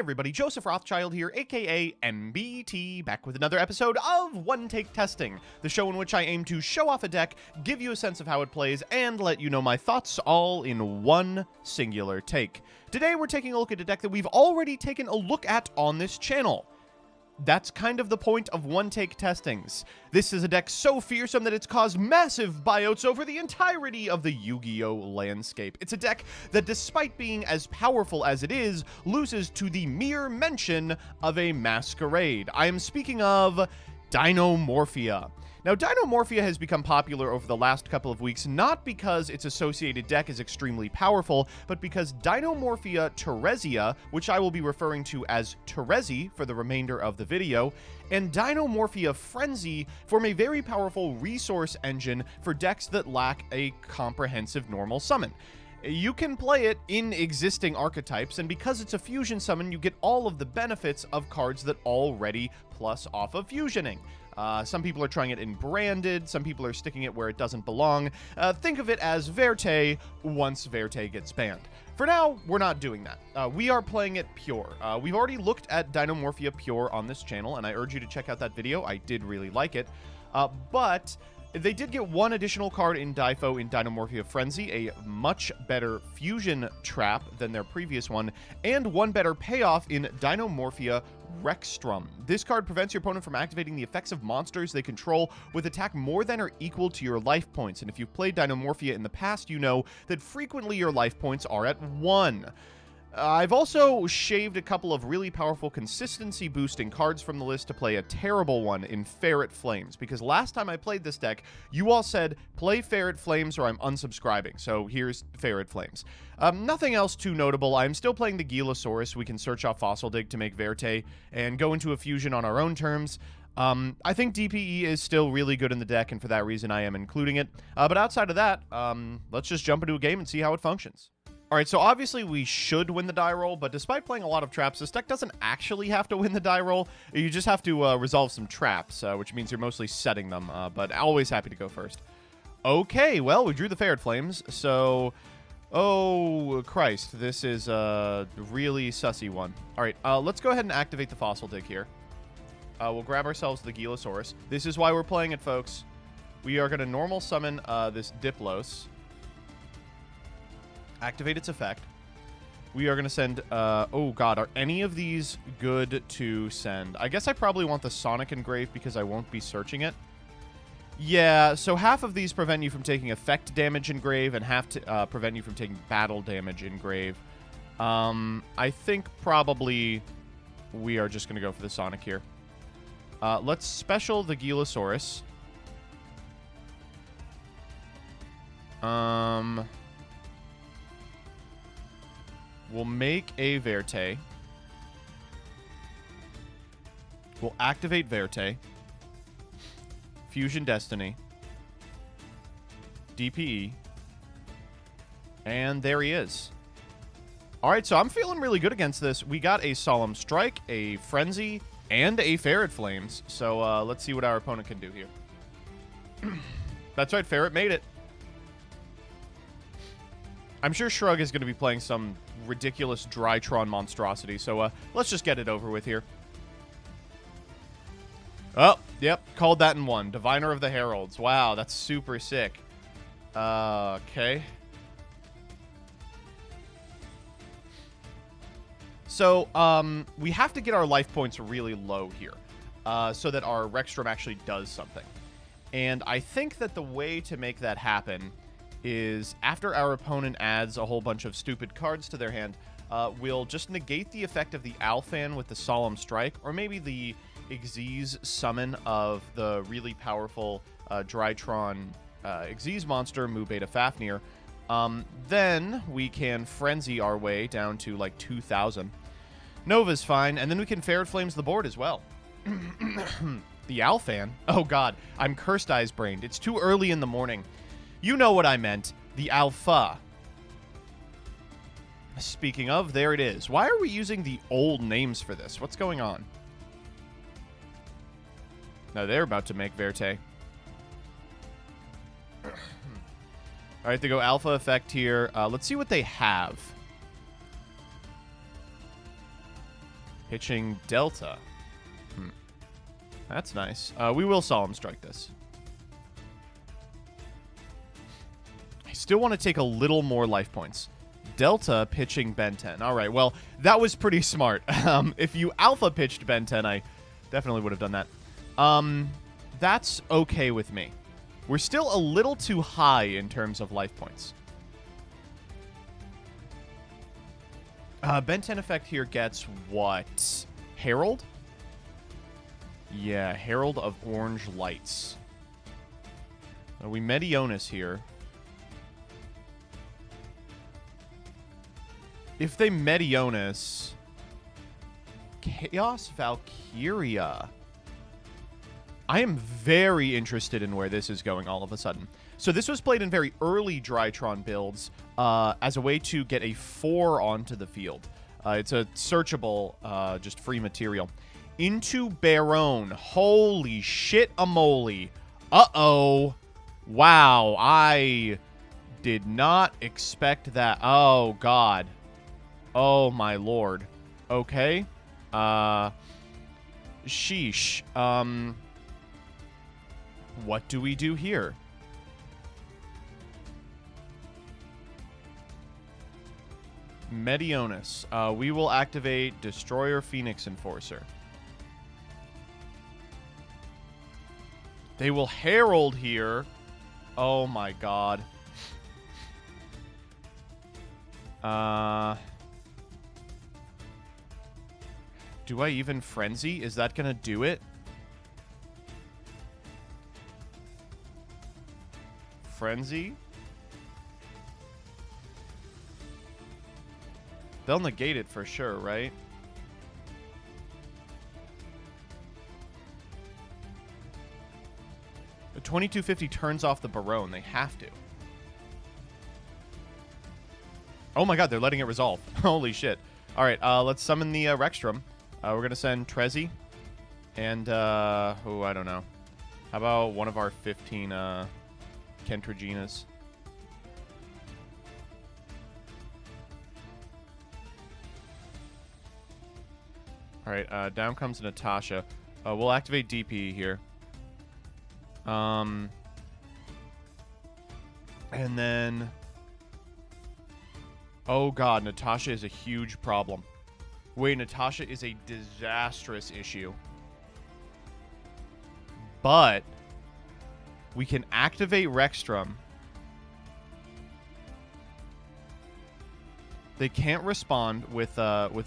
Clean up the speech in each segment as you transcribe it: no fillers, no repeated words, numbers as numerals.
everybody, Joseph Rothschild here, aka MBT, back with another episode of One Take Testing, the show in which I aim to show off a deck, give you a sense of how it plays, and let you know my thoughts all in one singular take. Today we're taking a look at a deck that we've already taken a look at on this channel. That's kind of the point of one-take testings. This is a deck so fearsome that it's caused massive buyouts over the entirety of the Yu-Gi-Oh landscape. It's a deck that, despite being as powerful as it is, loses to the mere mention of a masquerade. I am speaking of Dinomorphia. Now, Dinomorphia has become popular over the last couple of weeks, not because its associated deck is extremely powerful, but because Dinomorphia Therezia, which I will be referring to as Therezi for the remainder of the video, and Dinomorphia Frenzy form a very powerful resource engine for decks that lack a comprehensive normal summon. You can play it in existing archetypes, and because it's a fusion summon, you get all of the benefits of cards that already plus off of fusioning. Some people are trying it in branded, some people are sticking it where it doesn't belong. Think of it as Verte once Verte gets banned. For now, we're not doing that. We are playing it pure. We've already looked at Dinomorphia Pure on this channel, and I urge you to check out that video. I did really like it. But they did get one additional card in DIFO in Dinomorphia Frenzy, a much better fusion trap than their previous one, and one better payoff in Dinomorphia Rexstrum. This card prevents your opponent from activating the effects of monsters they control with attack more than or equal to your life points. And if you've played Dinomorphia in the past, you know that frequently your life points are at 1. I've also shaved a couple of really powerful consistency boosting cards from the list to play a terrible one in Ferret Flames, because last time I played this deck, you all said, play Ferret Flames or I'm unsubscribing, so here's Ferret Flames. Nothing else too notable. I'm still playing the Gilosaurus. We can search off Fossil Dig to make Verte and go into a fusion on our own terms. I think DPE is still really good in the deck, and for that reason I am including it. But outside of that, let's just jump into a game and see how it functions. Alright, so obviously we should win the die roll, but despite playing a lot of traps, this deck doesn't actually have to win the die roll. You just have to resolve some traps, which means you're mostly setting them, but always happy to go first. Okay, well, we drew the Ferret Flames, so... Oh, Christ, this is a really sussy one. Alright, let's go ahead and activate the Fossil Dig here. We'll grab ourselves the Gilosaurus. This is why we're playing it, folks. We are going to normal summon this Diplos. Activate its effect. We are going to send, oh god, are any of these good to send? I guess I probably want the Sonic Engrave because I won't be searching it. Yeah, so half of these prevent you from taking effect damage Engrave and half to prevent you from taking battle damage Engrave. I think probably we are just going to go for the Sonic here. Let's special the Gilosaurus. We'll make a Verte. We'll activate Verte. Fusion Destiny. DPE. And there he is. Alright, so I'm feeling really good against this. We got a Solemn Strike, a Frenzy, and a Ferret Flames. So let's see what our opponent can do here. That's right, Ferret made it. I'm sure Shrug is going to be playing some ridiculous Drytron monstrosity, so let's just get it over with here. Oh, yep, called that in one. Diviner of the Heralds. Wow, that's super sick. Okay. So, we have to get our life points really low here, so that our Rexstrum actually does something. And I think that the way to make that happen is after our opponent adds a whole bunch of stupid cards to their hand, we'll just negate the effect of the Alfan with the Solemn Strike, or maybe the Xyz summon of the really powerful Drytron Xyz monster, Mu Beta Fafnir. Then we can Frenzy our way down to like 2,000. Nova's fine, and then we can Ferret Flames the board as well. The Alfan? Oh god, I'm Cursed Eyes brained. It's too early in the morning. You know what I meant. The Alpha. Speaking of, there it is. Why are we using the old names for this? What's going on? No, they're about to make Verte. Alright, they go Alpha effect here. Let's see what they have. pitching Delta. That's nice. We will Solemn Strike this. I still want to take a little more life points. Delta pitching Ben 10. All right, well, that was pretty smart. If you alpha pitched Ben 10, I definitely would have done that. That's okay with me. We're still a little too high in terms of life points. Ben 10 effect here gets what? Herald? Yeah, Herald of Orange Lights. We Medionis here. If they Medionis... Chaos Valkyria. I am very interested in where this is going all of a sudden. So this was played in very early Drytron builds as a way to get a 4 onto the field. It's a searchable, just free material. Into Baron. Holy shit-a-moly. Uh-oh. Wow, I did not expect that. Oh, God. Oh, my lord. Okay. Sheesh. What do we do here? Medionis. We will activate Destroyer Phoenix Enforcer. They will Herald here. Oh my god. Do I even Frenzy? Is that gonna do it? Frenzy? They'll negate it for sure, right? The 2250 turns off the Baron. They have to. Oh my god, they're letting it resolve. Holy shit. Alright, let's summon the Rexstrom. We're going to send Therezia. And, oh, I don't know. How about one of our 15 Kentraginas? Alright, down comes Natasha. We'll activate DP here. And then... Oh god, Natasha is a huge problem. Wait, Natasha is a disastrous issue. But... we can activate Rexstrom. They can't respond with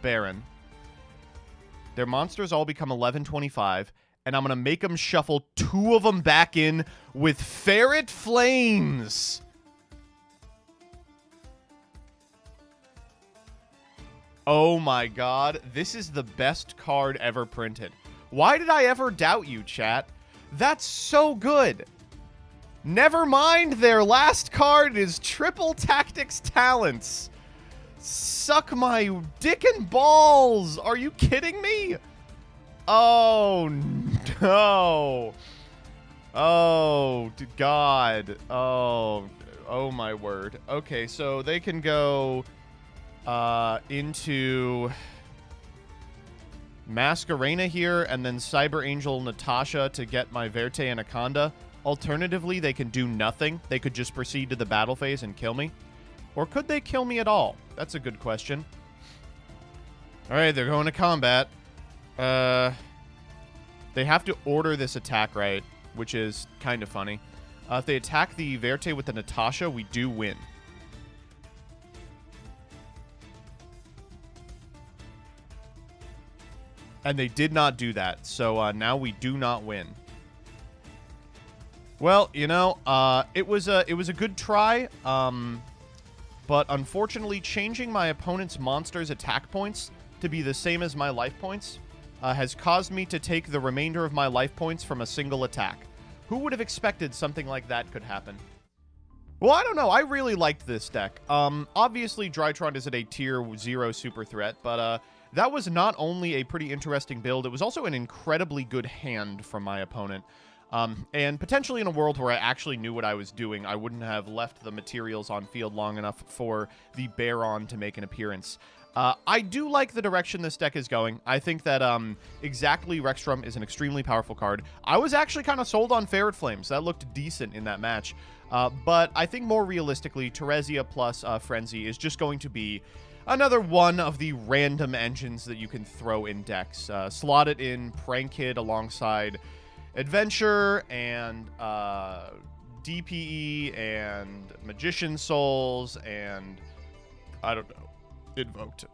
Baron. Their monsters all become 1125, and I'm going to make them shuffle 2 of them back in with Ferret Flames. Oh my god, this is the best card ever printed. Why did I ever doubt you, chat? That's so good. Never mind, their last card is Triple Tactics Talents. Suck my dick and balls! Are you kidding me? Oh, no. Oh, God. Oh my word. Okay, so they can go into Masquerena here, and then Cyber Angel Natasha to get my Verte Anaconda. Alternatively, they can do nothing. They could just proceed to the battle phase and kill me. Or could they kill me at all? That's a good question. Alright, they're going to combat. They have to order this attack right, which is kind of funny. If they attack the Verte with the Natasha, we do win. And they did not do that, so now we do not win. Well, you know, it was a good try. But unfortunately, changing my opponent's monster's attack points to be the same as my life points has caused me to take the remainder of my life points from a single attack. Who would have expected something like that could happen? Well, I don't know. I really liked this deck. Obviously, Drytron isn't a tier 0 super threat, but that was not only a pretty interesting build, it was also an incredibly good hand from my opponent. And potentially in a world where I actually knew what I was doing, I wouldn't have left the materials on field long enough for the Baron to make an appearance. I do like the direction this deck is going. I think that exactly Rexstrom is an extremely powerful card. I was actually kind of sold on Ferret Flames. That looked decent in that match. But I think more realistically, Therezia plus Frenzy is just going to be another one of the random engines that you can throw in decks. Slot it in Prank Kid alongside Adventure and DPE and Magician Souls and I don't know. Invoked.